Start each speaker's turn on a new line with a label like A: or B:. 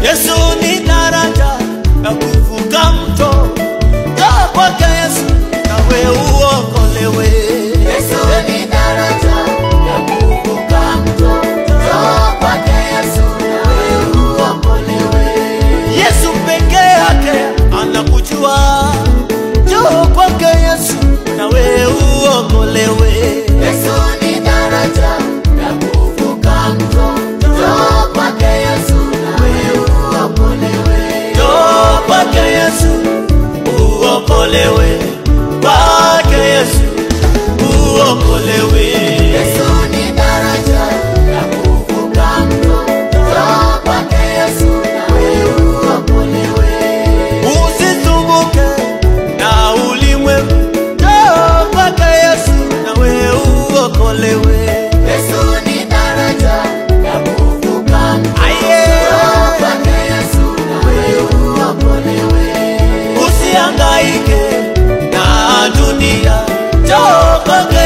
A: Yesu ni daraja ya kuvuka mto. Njoo kwake Yesu nawe uokolewe.
B: Yesu ni daraja ya kuvuka mto. Njoo kwake Yesu nawe uokolewe.
A: Yesu peke yake anakujua. Njoo kwake Yesu nawe uokolewe.
B: Yesu ni daraja ya kuvuka mto. Njoo kwake Yesu nawe uokolewe.
A: Njoo kwake Yesu uokolewe. Kwake Yesu uokolewe.
B: Yesu ni daraja ya kuvuka mto. Njoo kwake Yesu nawe uokolewe.
A: Usisumbuke na ulimwengu. Njoo kwake Yesu nawe uokolewe.
B: Yesu ni daraja ya kuvuka mto.
A: Aye.
B: Njoo kwake Yesu nawe uokolewe.
A: Usihangaike na dunia. Njoo kwake